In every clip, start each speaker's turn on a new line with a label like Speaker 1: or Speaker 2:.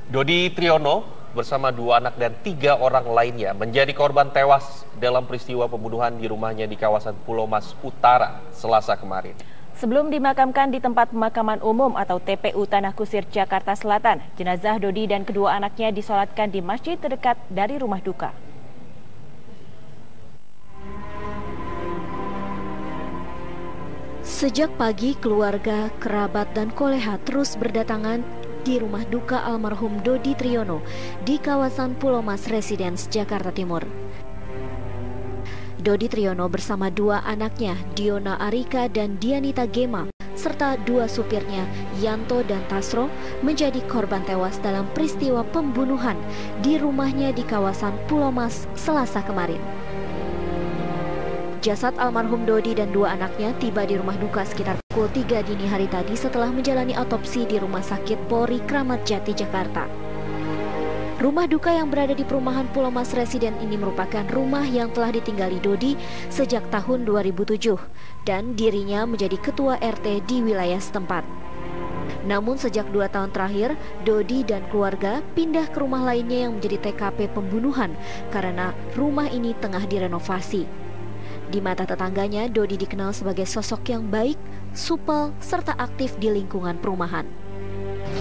Speaker 1: Dodi Triyono bersama 2 anak dan 3 orang lainnya menjadi korban tewas dalam peristiwa pembunuhan di rumahnya di kawasan Pulau Mas Utara, Selasa kemarin.
Speaker 2: Sebelum dimakamkan di tempat pemakaman umum atau TPU Tanah Kusir, Jakarta Selatan, jenazah Dodi dan kedua anaknya disolatkan di masjid terdekat dari rumah duka.
Speaker 3: Sejak pagi, keluarga, kerabat, dan koleha terus berdatangan di rumah duka almarhum Dodi Triyono di kawasan Pulau Mas Residence, Jakarta Timur. Dodi Triyono bersama 2 anaknya, Diona Arika dan Dianita Gema, serta 2 supirnya, Yanto dan Tasro, menjadi korban tewas dalam peristiwa pembunuhan di rumahnya di kawasan Pulau Mas, Selasa kemarin. Jasad almarhum Dodi dan 2 anaknya tiba di rumah duka sekitar pukul 3 dini hari tadi setelah menjalani otopsi di Rumah Sakit Polri Kramat Jati, Jakarta. Rumah duka yang berada di perumahan Pulau Mas Residen ini merupakan rumah yang telah ditinggali Dodi sejak tahun 2007 dan dirinya menjadi ketua RT di wilayah setempat. Namun sejak 2 tahun terakhir, Dodi dan keluarga pindah ke rumah lainnya yang menjadi TKP pembunuhan karena rumah ini tengah direnovasi. Di mata tetangganya, Dodi dikenal sebagai sosok yang baik, supel, serta aktif di lingkungan perumahan.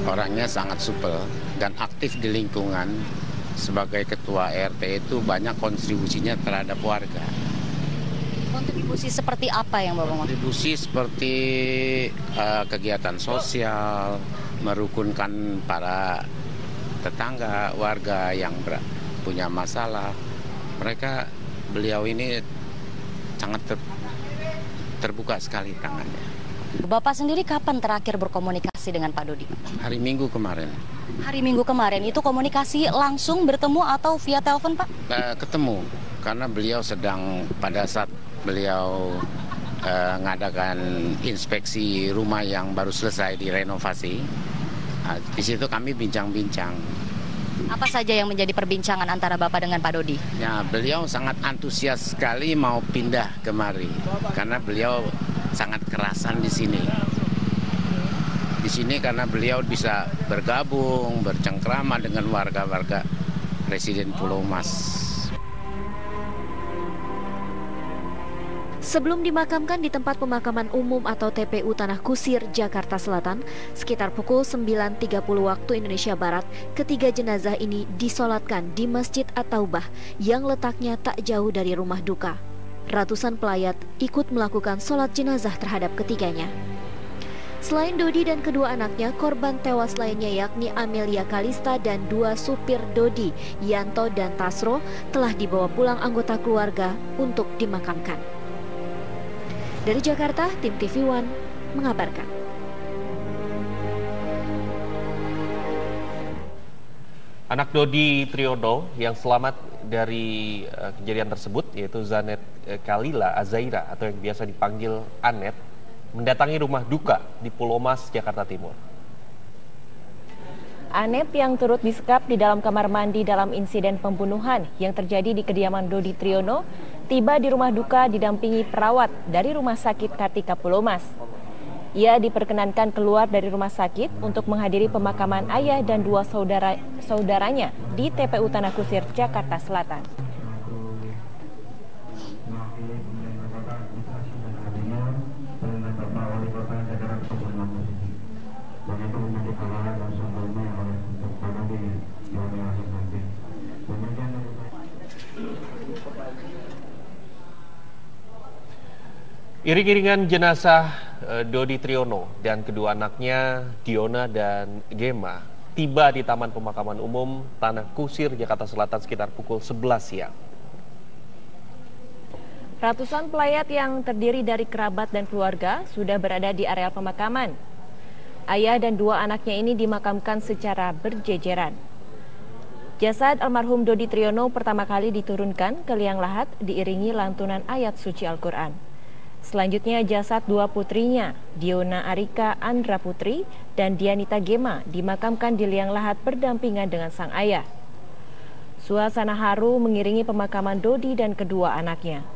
Speaker 4: Orangnya sangat supel dan aktif di lingkungan. Sebagai ketua RT itu banyak kontribusinya terhadap warga.
Speaker 5: Kontribusi seperti apa yang Bapak maksud?
Speaker 4: Kontribusi seperti kegiatan sosial, merukunkan para tetangga, warga yang punya masalah. Beliau ini sangat terbuka sekali tangannya.
Speaker 5: Bapak sendiri kapan terakhir berkomunikasi dengan Pak Dodi?
Speaker 4: Hari Minggu kemarin.
Speaker 5: Hari Minggu kemarin itu komunikasi langsung bertemu atau via telepon, Pak?
Speaker 4: Ketemu, karena beliau pada saat beliau ngadakan inspeksi rumah yang baru selesai direnovasi. Di situ kami bincang-bincang.
Speaker 5: Apa saja yang menjadi perbincangan antara Bapak dengan Pak Dodi?
Speaker 4: Ya, beliau sangat antusias sekali mau pindah kemari karena beliau sangat kerasan di sini. Di sini karena beliau bisa bergabung, bercengkrama dengan warga-warga residen Pulau Mas.
Speaker 3: Sebelum dimakamkan di tempat pemakaman umum atau TPU Tanah Kusir, Jakarta Selatan, sekitar pukul 9.30 waktu Indonesia Barat, ketiga jenazah ini disolatkan di Masjid At-Taubah yang letaknya tak jauh dari rumah duka. Ratusan pelayat ikut melakukan sholat jenazah terhadap ketiganya. Selain Dodi dan kedua anaknya, korban tewas lainnya yakni Amelia Kalista dan 2 supir Dodi, Yanto dan Tasro, telah dibawa pulang anggota keluarga untuk dimakamkan. Dari Jakarta, tim TV One mengabarkan.
Speaker 1: Anak Dodi Triyono yang selamat dari kejadian tersebut, yaitu Zanet Kalila Azaira atau yang biasa dipanggil Anet, mendatangi rumah duka di Pulau Mas, Jakarta Timur.
Speaker 2: Anet yang turut disekap di dalam kamar mandi dalam insiden pembunuhan yang terjadi di kediaman Dodi Triyono tiba di rumah duka didampingi perawat dari Rumah Sakit Kartika Pulau Mas. Ia diperkenankan keluar dari rumah sakit untuk menghadiri pemakaman ayah dan 2 saudaranya di TPU Tanah Kusir, Jakarta Selatan.
Speaker 1: Iring-iringan jenazah Dodi Triyono dan kedua anaknya, Diona dan Gema, tiba di Taman Pemakaman Umum Tanah Kusir, Jakarta Selatan sekitar pukul 11 siang.
Speaker 2: Ratusan pelayat yang terdiri dari kerabat dan keluarga sudah berada di areal pemakaman. Ayah dan 2 anaknya ini dimakamkan secara berjejeran. Jasad almarhum Dodi Triyono pertama kali diturunkan ke liang lahat diiringi lantunan ayat suci Al-Quran. Selanjutnya jasad 2 putrinya, Diona Arika Andra Putri dan Dianita Gema, dimakamkan di liang lahat berdampingan dengan sang ayah. Suasana haru mengiringi pemakaman Dodi dan kedua anaknya.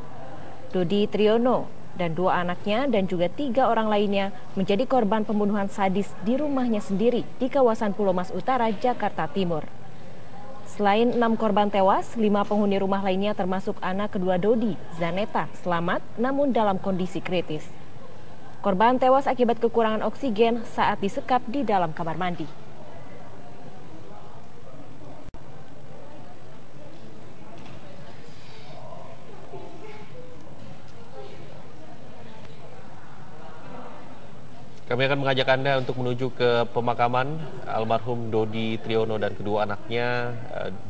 Speaker 2: Dodi Triyono dan 2 anaknya dan juga 3 orang lainnya menjadi korban pembunuhan sadis di rumahnya sendiri di kawasan Pulau Mas Utara, Jakarta Timur. Selain 6 korban tewas, 5 penghuni rumah lainnya termasuk anak kedua Dodi, Zaneta, selamat namun dalam kondisi kritis. Korban tewas akibat kekurangan oksigen saat disekap di dalam kamar mandi.
Speaker 1: Kami akan mengajak Anda untuk menuju ke pemakaman almarhum Dodi Triono dan kedua anaknya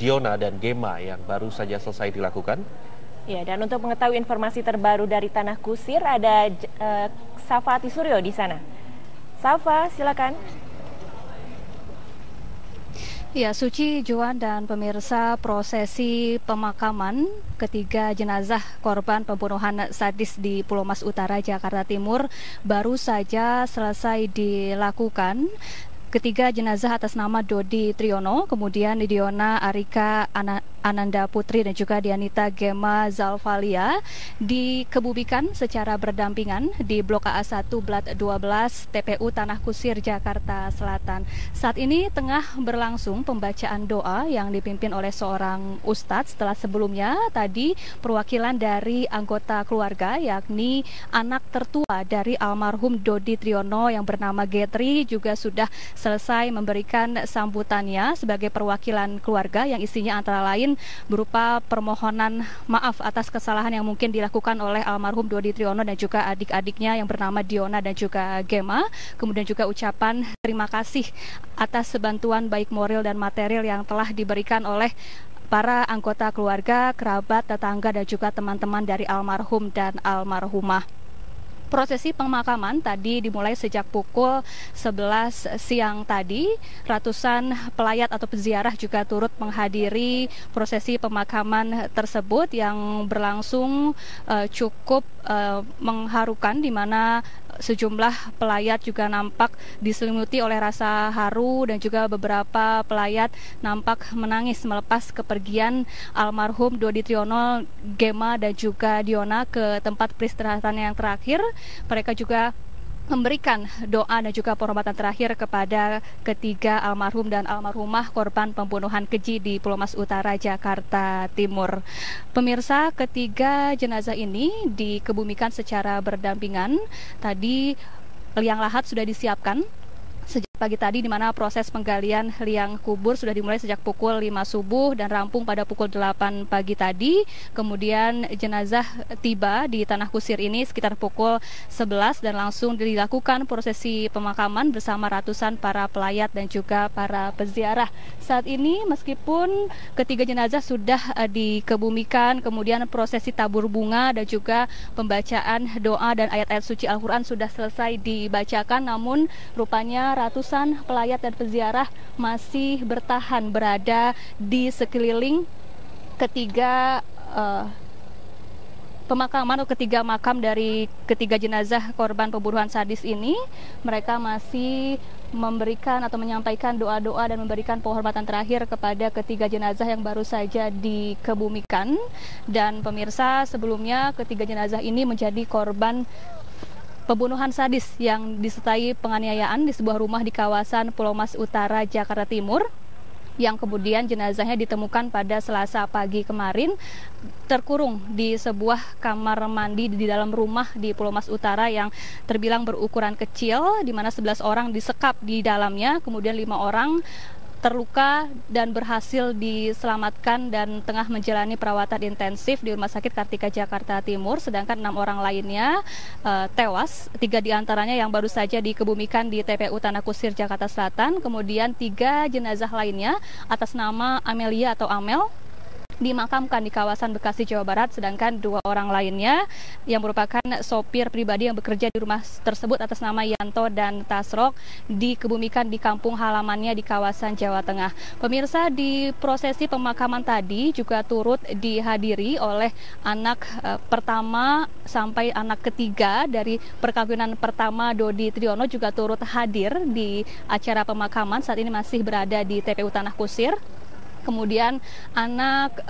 Speaker 1: Diona dan Gema yang baru saja selesai dilakukan.
Speaker 2: Ya, dan untuk mengetahui informasi terbaru dari Tanah Kusir ada Safa Atisuryo di sana. Safa, silakan.
Speaker 6: Ya, Suci, Juan, dan pemirsa, prosesi pemakaman ketiga jenazah korban pembunuhan sadis di Pulau Mas Utara, Jakarta Timur baru saja selesai dilakukan. Ketiga jenazah atas nama Dodi Triono, kemudian Diona Arika Ananda Putri dan juga Dianita Gema Zalvalia dikebumikan secara berdampingan di Blok AA1 Blat 12 TPU Tanah Kusir, Jakarta Selatan. Saat ini tengah berlangsung pembacaan doa yang dipimpin oleh seorang ustadz setelah sebelumnya tadi perwakilan dari anggota keluarga yakni anak tertua dari almarhum Dodi Triono yang bernama Getri juga sudah selesai memberikan sambutannya sebagai perwakilan keluarga yang isinya antara lain berupa permohonan maaf atas kesalahan yang mungkin dilakukan oleh almarhum Dodi Triono dan juga adik-adiknya yang bernama Diona dan juga Gema. Kemudian juga ucapan terima kasih atas bantuan baik moral dan material yang telah diberikan oleh para anggota keluarga, kerabat, tetangga dan juga teman-teman dari almarhum dan almarhumah. Prosesi pemakaman tadi dimulai sejak pukul 11 siang tadi. Ratusan pelayat atau peziarah juga turut menghadiri prosesi pemakaman tersebut yang berlangsung cukup mengharukan, di mana sejumlah pelayat juga nampak diselimuti oleh rasa haru dan juga beberapa pelayat nampak menangis melepas kepergian almarhum Dodi Triono, Gema dan juga Diona ke tempat peristirahatan yang terakhir. Mereka juga memberikan doa dan juga penghormatan terakhir kepada ketiga almarhum dan almarhumah korban pembunuhan keji di Pulau Mas Utara, Jakarta Timur. Pemirsa, ketiga jenazah ini dikebumikan secara berdampingan. Tadi liang lahat sudah disiapkan sejak pagi tadi, di mana proses penggalian liang kubur sudah dimulai sejak pukul 5 subuh dan rampung pada pukul 8 pagi tadi. Kemudian jenazah tiba di Tanah Kusir ini sekitar pukul 11 dan langsung dilakukan prosesi pemakaman bersama ratusan para pelayat dan juga para peziarah. Saat ini meskipun ketiga jenazah sudah dikebumikan, kemudian prosesi tabur bunga dan juga pembacaan doa dan ayat-ayat suci Al-Quran sudah selesai dibacakan, namun rupanya ratusan pelayat dan peziarah masih bertahan berada di sekeliling ketiga pemakaman atau ketiga makam dari ketiga jenazah korban pembunuhan sadis ini. Mereka masih memberikan atau menyampaikan doa-doa dan memberikan penghormatan terakhir kepada ketiga jenazah yang baru saja dikebumikan. Dan pemirsa, sebelumnya ketiga jenazah ini menjadi korban pembunuhan sadis yang disertai penganiayaan di sebuah rumah di kawasan Pulau Mas Utara, Jakarta Timur, yang kemudian jenazahnya ditemukan pada Selasa pagi kemarin terkurung di sebuah kamar mandi di dalam rumah di Pulau Mas Utara yang terbilang berukuran kecil, di mana 11 orang disekap di dalamnya, kemudian 5 orang terluka dan berhasil diselamatkan dan tengah menjalani perawatan intensif di Rumah Sakit Kartika Jakarta Timur, sedangkan 6 orang lainnya tewas. 3 diantaranya yang baru saja dikebumikan di TPU Tanah Kusir, Jakarta Selatan. Kemudian 3 jenazah lainnya atas nama Amelia atau Amel dimakamkan di kawasan Bekasi, Jawa Barat, sedangkan 2 orang lainnya yang merupakan sopir pribadi yang bekerja di rumah tersebut atas nama Yanto dan Tasrok dikebumikan di kampung halamannya di kawasan Jawa Tengah. Pemirsa, di prosesi pemakaman tadi juga turut dihadiri oleh anak pertama sampai anak ketiga dari perkawinan pertama Dodi Triono, juga turut hadir di acara pemakaman. Saat ini masih berada di TPU Tanah Kusir. Kemudian anak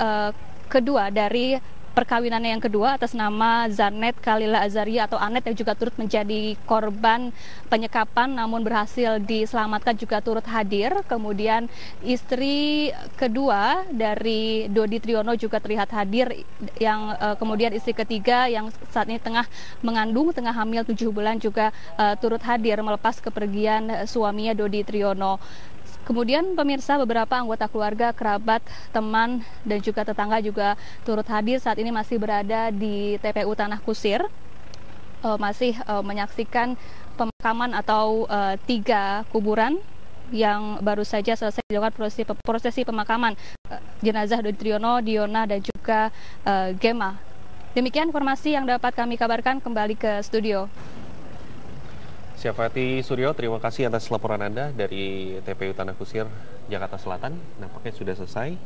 Speaker 6: kedua dari perkawinannya yang kedua atas nama Zanet Kalila Azaria atau Anet yang juga turut menjadi korban penyekapan namun berhasil diselamatkan juga turut hadir. Kemudian istri kedua dari Dodi Triyono juga terlihat hadir, yang kemudian istri ketiga yang saat ini tengah mengandung, tengah hamil 7 bulan juga turut hadir melepas kepergian suaminya Dodi Triyono. Kemudian pemirsa, beberapa anggota keluarga, kerabat, teman, dan juga tetangga juga turut hadir saat ini masih berada di TPU Tanah Kusir, masih menyaksikan pemakaman atau 3 kuburan yang baru saja selesai dilakukan prosesi pemakaman jenazah Dodi Triyono, Diona, dan juga Gema. Demikian informasi yang dapat kami kabarkan, kembali ke studio.
Speaker 1: Syafati Suryo, terima kasih atas laporan Anda dari TPU Tanah Kusir, Jakarta Selatan. Nampaknya sudah selesai.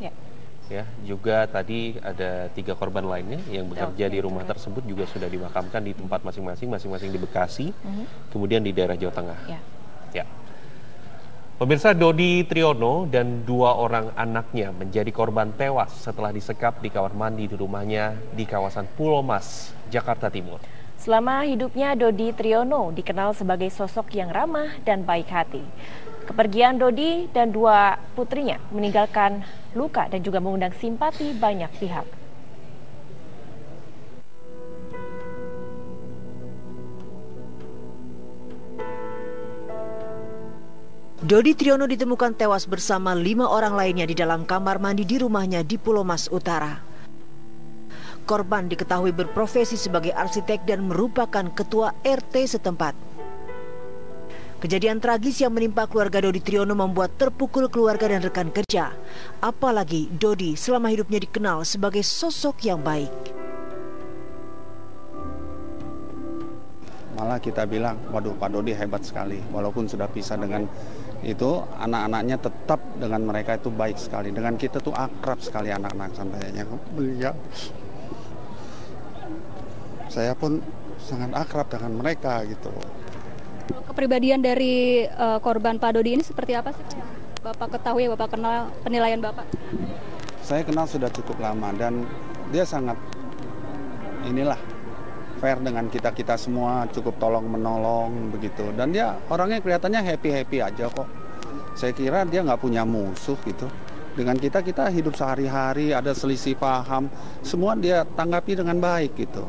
Speaker 1: Ya, juga tadi ada 3 korban lainnya yang bekerja di rumah tersebut juga sudah dimakamkan di tempat masing-masing di Bekasi, kemudian di daerah Jawa Tengah. Ya. Pemirsa, Dodi Triyono dan 2 orang anaknya menjadi korban tewas setelah disekap di kamar mandi di rumahnya di kawasan Pulau Mas, Jakarta Timur.
Speaker 2: Selama hidupnya, Dodi Triyono dikenal sebagai sosok yang ramah dan baik hati. Kepergian Dodi dan 2 putrinya meninggalkan luka dan juga mengundang simpati banyak pihak.
Speaker 7: Dodi Triyono ditemukan tewas bersama 5 orang lainnya di dalam kamar mandi di rumahnya di Pulau Mas Utara. Korban diketahui berprofesi sebagai arsitek dan merupakan ketua RT setempat. Kejadian tragis yang menimpa keluarga Dodi Triyono membuat terpukul keluarga dan rekan kerja. Apalagi Dodi selama hidupnya dikenal sebagai sosok yang baik.
Speaker 8: Malah kita bilang, waduh Pak Dodi hebat sekali. Walaupun sudah pisah dengan itu, anak-anaknya tetap dengan mereka itu baik sekali. Dengan kita tuh akrab sekali anak-anak sampainya. Beliau, saya pun sangat akrab dengan mereka gitu.
Speaker 6: Kepribadian dari korban Pak Dodi ini seperti apa sih? Bapak ketahui, Bapak kenal, penilaian Bapak?
Speaker 8: Saya kenal sudah cukup lama dan dia sangat fair dengan kita semua, cukup tolong menolong begitu. Dan dia orangnya kelihatannya happy aja kok. Saya kira dia nggak punya musuh gitu. Dengan kita hidup sehari-hari, ada selisih paham, semua dia tanggapi dengan baik gitu.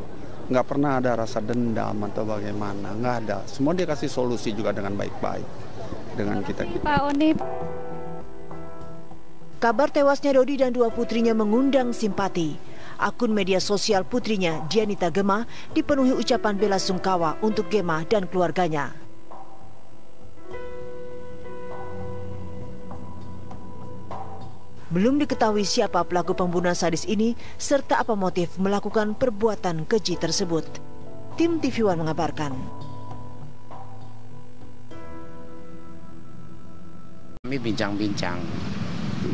Speaker 8: Nggak pernah ada rasa dendam atau bagaimana, nggak ada. Semua dia kasih solusi juga dengan baik-baik dengan kita.
Speaker 6: Pak Oni.
Speaker 7: Kabar tewasnya Dodi dan 2 putrinya mengundang simpati. Akun media sosial putrinya, Dianita Gema, dipenuhi ucapan bela sungkawa untuk Gema dan keluarganya. Belum diketahui siapa pelaku pembunuhan sadis ini serta apa motif melakukan perbuatan keji tersebut. Tim TV One mengabarkan.
Speaker 4: Kami bincang-bincang.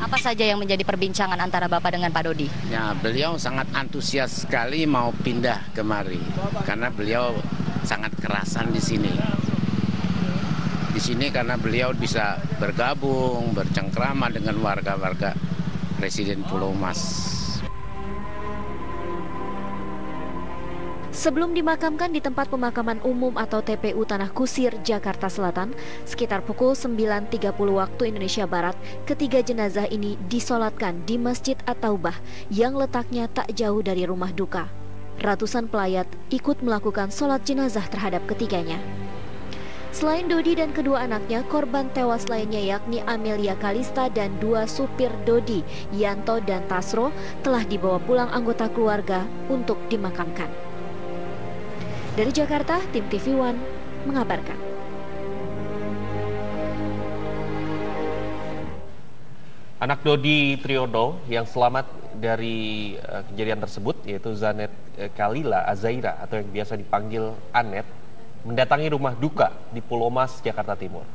Speaker 5: Apa saja yang menjadi perbincangan antara Bapak dengan Pak Dodi?
Speaker 4: Ya, beliau sangat antusias sekali mau pindah kemari karena beliau sangat kerasan di sini. Di sini karena beliau bisa bergabung, bercengkrama dengan warga-warga Residen Pulau Mas.
Speaker 3: Sebelum dimakamkan di tempat pemakaman umum atau TPU Tanah Kusir, Jakarta Selatan, sekitar pukul 9.30 waktu Indonesia Barat, ketiga jenazah ini disolatkan di Masjid At-Taubah yang letaknya tak jauh dari rumah duka. Ratusan pelayat ikut melakukan solat jenazah terhadap ketiganya. Selain Dodi dan kedua anaknya, korban tewas lainnya yakni Amelia Kalista dan 2 supir Dodi, Yanto dan Tasro, telah dibawa pulang anggota keluarga untuk dimakamkan. Dari Jakarta, tim TV One mengabarkan.
Speaker 1: Anak Dodi Triyono yang selamat dari kejadian tersebut, yaitu Zanet Kalila Azaira atau yang biasa dipanggil Anet, mendatangi rumah duka di Pulau Mas, Jakarta Timur.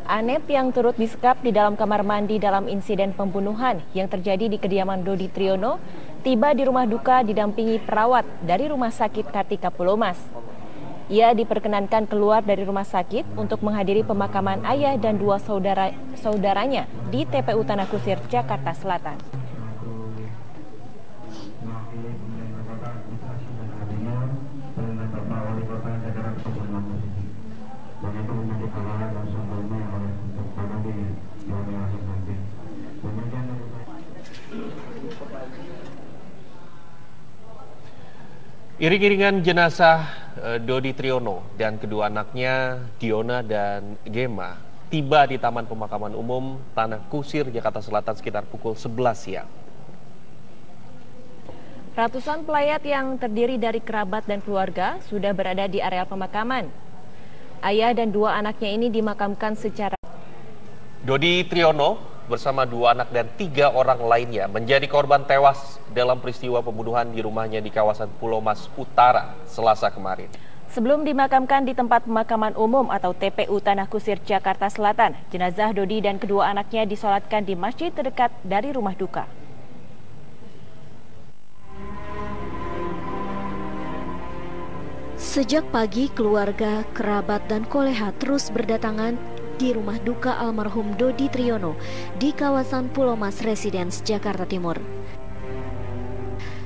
Speaker 2: Anet yang turut disekap di dalam kamar mandi dalam insiden pembunuhan yang terjadi di kediaman Dodi Triyono tiba di rumah duka didampingi perawat dari Rumah Sakit Kartika Pulau Mas. Ia diperkenankan keluar dari rumah sakit untuk menghadiri pemakaman ayah dan 2 saudaranya di TPU Tanah Kusir, Jakarta Selatan.
Speaker 1: Iring-iringan jenazah Dodi Triyono dan kedua anaknya Diona dan Gema tiba di Taman Pemakaman Umum Tanah Kusir, Jakarta Selatan sekitar pukul 11 siang.
Speaker 2: Ratusan pelayat yang terdiri dari kerabat dan keluarga sudah berada di areal pemakaman. Ayah dan dua anaknya ini dimakamkan secara...
Speaker 1: Dodi Triyono bersama dua anak dan 3 orang lainnya menjadi korban tewas dalam peristiwa pembunuhan di rumahnya di kawasan Pulau Mas Utara Selasa kemarin.
Speaker 2: Sebelum dimakamkan di tempat pemakaman umum atau TPU Tanah Kusir, Jakarta Selatan, jenazah Dodi dan kedua anaknya disolatkan di masjid terdekat dari rumah duka.
Speaker 3: Sejak pagi, keluarga, kerabat, dan koleha terus berdatangan di rumah duka almarhum Dodi Triyono di kawasan Pulau Mas Residence, Jakarta Timur.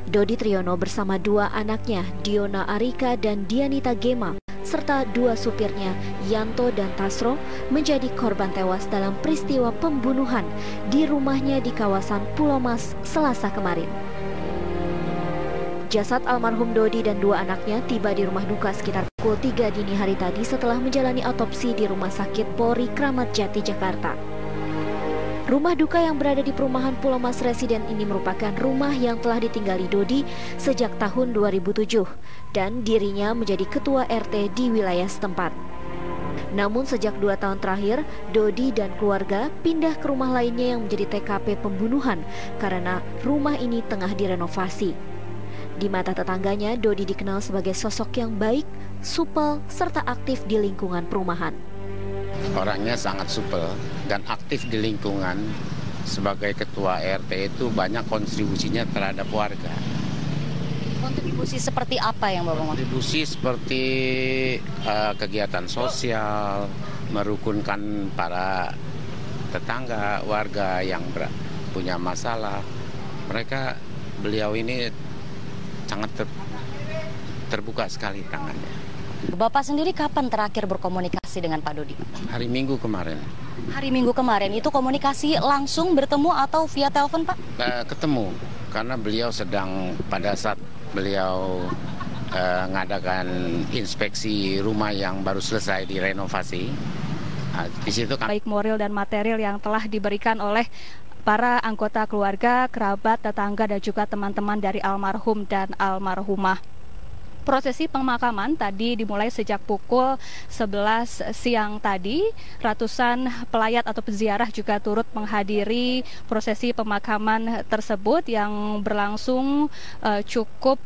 Speaker 3: Dodi Triyono bersama 2 anaknya, Diona Arika dan Dianita Gema, serta 2 supirnya, Yanto dan Tasro, menjadi korban tewas dalam peristiwa pembunuhan di rumahnya di kawasan Pulau Mas Selasa kemarin. Jasad almarhum Dodi dan 2 anaknya tiba di rumah duka sekitar pukul 3 dini hari tadi setelah menjalani otopsi di Rumah Sakit Polri Kramat Jati, Jakarta. Rumah duka yang berada di perumahan Pulau Mas Residen ini merupakan rumah yang telah ditinggali Dodi sejak tahun 2007 dan dirinya menjadi ketua RT di wilayah setempat. Namun sejak 2 tahun terakhir, Dodi dan keluarga pindah ke rumah lainnya yang menjadi TKP pembunuhan karena rumah ini tengah direnovasi. Di mata tetangganya, Dodi dikenal sebagai sosok yang baik, supel, serta aktif di lingkungan perumahan.
Speaker 4: Orangnya sangat supel dan aktif di lingkungan. Sebagai ketua RT itu banyak kontribusinya terhadap warga.
Speaker 5: Kontribusi seperti apa yang Bapak?
Speaker 4: Kontribusi seperti kegiatan sosial, merukunkan para tetangga, warga yang punya masalah. Beliau ini sangat terbuka sekali tangannya.
Speaker 5: Bapak sendiri kapan terakhir berkomunikasi dengan Pak Dodi?
Speaker 4: Hari Minggu kemarin.
Speaker 5: Hari Minggu kemarin itu komunikasi langsung bertemu atau via telepon, Pak?
Speaker 4: Ketemu, karena beliau sedang pada saat beliau mengadakan inspeksi rumah yang baru selesai direnovasi. Di situ kan
Speaker 6: baik moral dan material yang telah diberikan oleh para anggota keluarga, kerabat, tetangga, dan juga teman-teman dari almarhum dan almarhumah. Prosesi pemakaman tadi dimulai sejak pukul 11 siang tadi. Ratusan pelayat atau peziarah juga turut menghadiri prosesi pemakaman tersebut yang berlangsung cukup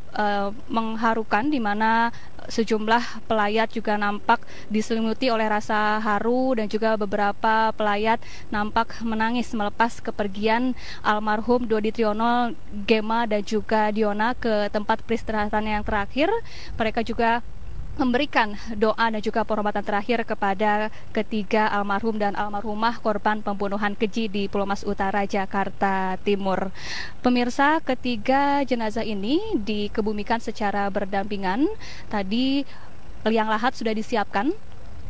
Speaker 6: mengharukan, di mana sejumlah pelayat juga nampak diselimuti oleh rasa haru dan juga beberapa pelayat nampak menangis melepas kepergian almarhum Dodi Triyono, Gema, dan juga Diona ke tempat peristirahatan yang terakhir. Mereka juga memberikan doa dan juga penghormatan terakhir kepada ketiga almarhum dan almarhumah korban pembunuhan keji di Pulau Mas Utara, Jakarta Timur. Pemirsa, ketiga jenazah ini dikebumikan secara berdampingan. Tadi liang lahat sudah disiapkan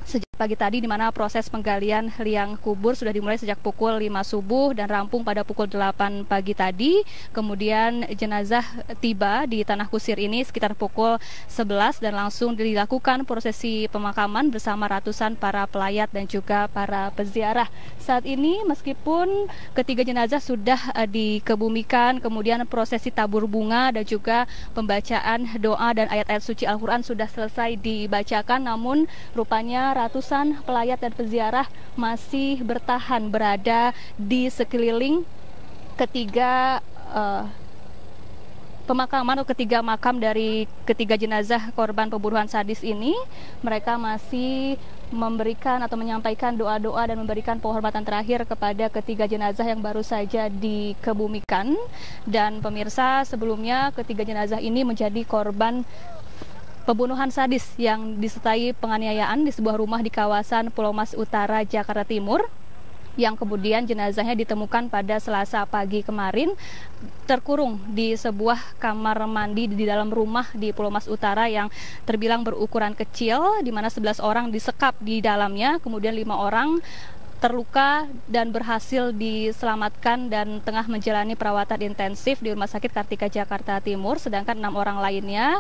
Speaker 6: sejak pagi tadi, di mana proses penggalian liang kubur sudah dimulai sejak pukul 5 subuh dan rampung pada pukul 8 pagi tadi. Kemudian jenazah tiba di Tanah Kusir ini sekitar pukul 11 dan langsung dilakukan prosesi pemakaman bersama ratusan para pelayat dan juga para peziarah. Saat ini meskipun ketiga jenazah sudah dikebumikan, kemudian prosesi tabur bunga dan juga pembacaan doa dan ayat-ayat suci Al-Quran sudah selesai dibacakan, namun rupanya ratusan pelayat dan peziarah masih bertahan berada di sekeliling ketiga pemakaman atau ketiga makam dari ketiga jenazah korban pembunuhan sadis ini. Mereka masih memberikan atau menyampaikan doa-doa dan memberikan penghormatan terakhir kepada ketiga jenazah yang baru saja dikebumikan. Dan pemirsa, sebelumnya ketiga jenazah ini menjadi korban pembunuhan sadis yang disertai penganiayaan di sebuah rumah di kawasan Pulau Mas Utara, Jakarta Timur, yang kemudian jenazahnya ditemukan pada Selasa pagi kemarin terkurung di sebuah kamar mandi di dalam rumah di Pulau Mas Utara yang terbilang berukuran kecil, di mana 11 orang disekap di dalamnya, kemudian 5 orang terluka dan berhasil diselamatkan dan tengah menjalani perawatan intensif di Rumah Sakit Kartika Jakarta Timur, sedangkan 6 orang lainnya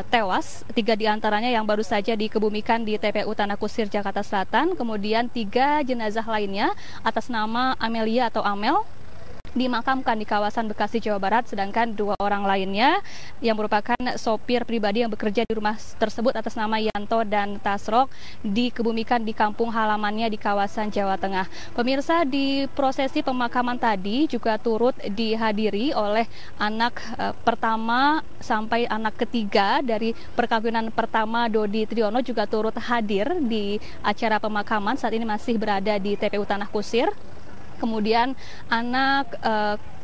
Speaker 6: tewas, 3 diantaranya yang baru saja dikebumikan di TPU Tanah Kusir Jakarta Selatan, kemudian 3 jenazah lainnya atas nama Amelia atau Amel dimakamkan di kawasan Bekasi, Jawa Barat, sedangkan 2 orang lainnya yang merupakan sopir pribadi yang bekerja di rumah tersebut atas nama Yanto dan Tasrok dikebumikan di kampung halamannya di kawasan Jawa Tengah. Pemirsa, di prosesi pemakaman tadi juga turut dihadiri oleh anak pertama sampai anak ketiga dari perkawinan pertama Dodi Triyono juga turut hadir di acara pemakaman, saat ini masih berada di TPU Tanah Kusir. Kemudian anak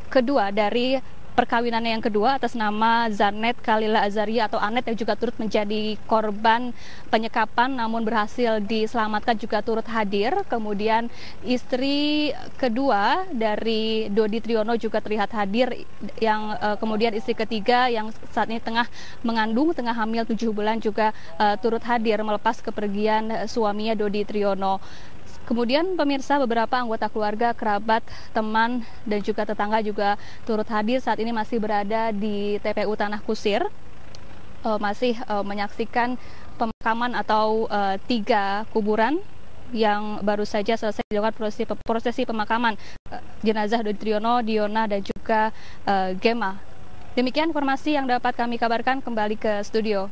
Speaker 6: kedua dari perkawinannya yang kedua atas nama Zanet Kalila Azaria atau Anet yang juga turut menjadi korban penyekapan namun berhasil diselamatkan juga turut hadir. Kemudian istri kedua dari Dodi Triyono juga terlihat hadir, yang kemudian istri ketiga yang saat ini tengah mengandung, tengah hamil 7 bulan juga turut hadir melepas kepergian suaminya Dodi Triyono. Kemudian pemirsa, beberapa anggota keluarga, kerabat, teman, dan juga tetangga juga turut hadir, saat ini masih berada di TPU Tanah Kusir, masih menyaksikan pemakaman atau 3 kuburan yang baru saja selesai dilakukan prosesi pemakaman jenazah Dodi Triyono, Diona, dan juga Gema. Demikian informasi yang dapat kami kabarkan, kembali ke studio.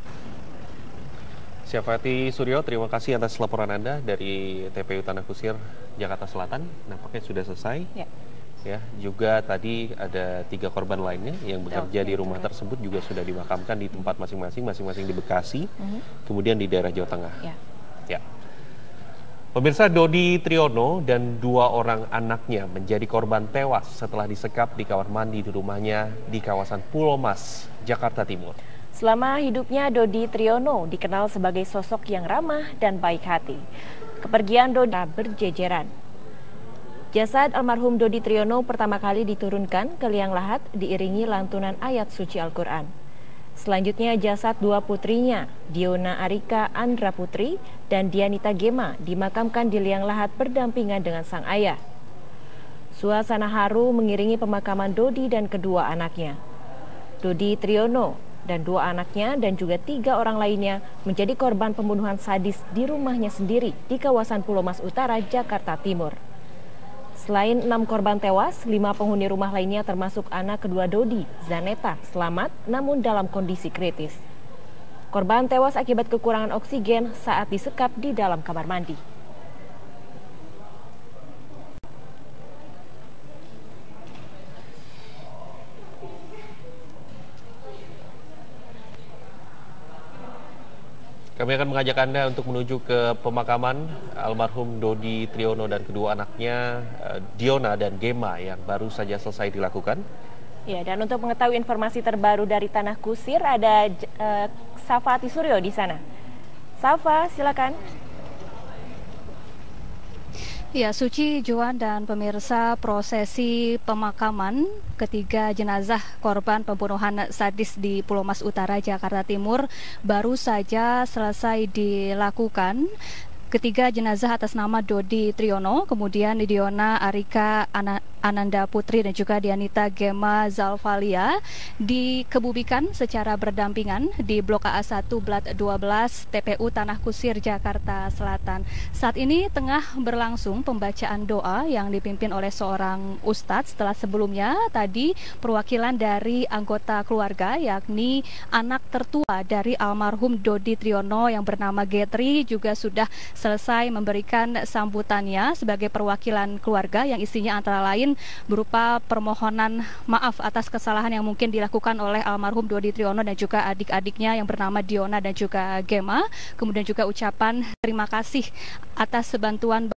Speaker 1: Syafati Suryo, terima kasih atas laporan Anda dari TPU Tanah Kusir, Jakarta Selatan. Nampaknya sudah selesai. Ya, juga tadi ada 3 korban lainnya yang bekerja di rumah tersebut juga sudah dimakamkan di tempat masing-masing di Bekasi, kemudian di daerah Jawa Tengah. Ya. Pemirsa, Dodi Triyono dan 2 orang anaknya menjadi korban tewas setelah disekap di kamar mandi di rumahnya di kawasan Pulau Mas, Jakarta Timur.
Speaker 2: Selama hidupnya, Dodi Triyono dikenal sebagai sosok yang ramah dan baik hati. Kepergian Dodi berjejeran. Jasad almarhum Dodi Triyono pertama kali diturunkan ke liang lahat diiringi lantunan ayat suci Al-Quran. Selanjutnya jasad 2 putrinya, Diona Arika Andra Putri dan Dianita Gema, dimakamkan di liang lahat berdampingan dengan sang ayah. Suasana haru mengiringi pemakaman Dodi dan kedua anaknya. Dodi Triyono dan 2 anaknya dan juga 3 orang lainnya menjadi korban pembunuhan sadis di rumahnya sendiri di kawasan Pulau Mas Utara, Jakarta Timur. Selain 6 korban tewas, 5 penghuni rumah lainnya termasuk anak kedua Dodi, Zaneta, selamat namun dalam kondisi kritis. Korban tewas akibat kekurangan oksigen saat disekap di dalam kamar mandi.
Speaker 1: Kami akan mengajak Anda untuk menuju ke pemakaman almarhum Dodi Triyono dan kedua anaknya, Diona dan Gema, yang baru saja selesai dilakukan.
Speaker 2: Ya, dan untuk mengetahui informasi terbaru dari Tanah Kusir, ada Syafati Suryo di sana. Safa, silakan.
Speaker 6: Ya, Suci, Juan, dan pemirsa, prosesi pemakaman ketiga jenazah korban pembunuhan sadis di Pulau Mas Utara, Jakarta Timur baru saja selesai dilakukan. Ketiga jenazah atas nama Dodi Triyono, kemudian Diona Arika Ananda Putri dan juga Dianita Gema Zalfalia dikebumikan secara berdampingan di Blok AA1 Blat 12 TPU Tanah Kusir, Jakarta Selatan. Saat ini tengah berlangsung pembacaan doa yang dipimpin oleh seorang ustadz setelah sebelumnya tadi perwakilan dari anggota keluarga, yakni anak tertua dari almarhum Dodi Triyono yang bernama Getri juga sudah selesai memberikan sambutannya sebagai perwakilan keluarga yang isinya antara lain berupa permohonan maaf atas kesalahan yang mungkin dilakukan oleh almarhum Dodi Triyono dan juga adik-adiknya yang bernama Diona dan juga Gema. Kemudian juga ucapan terima kasih atas bantuan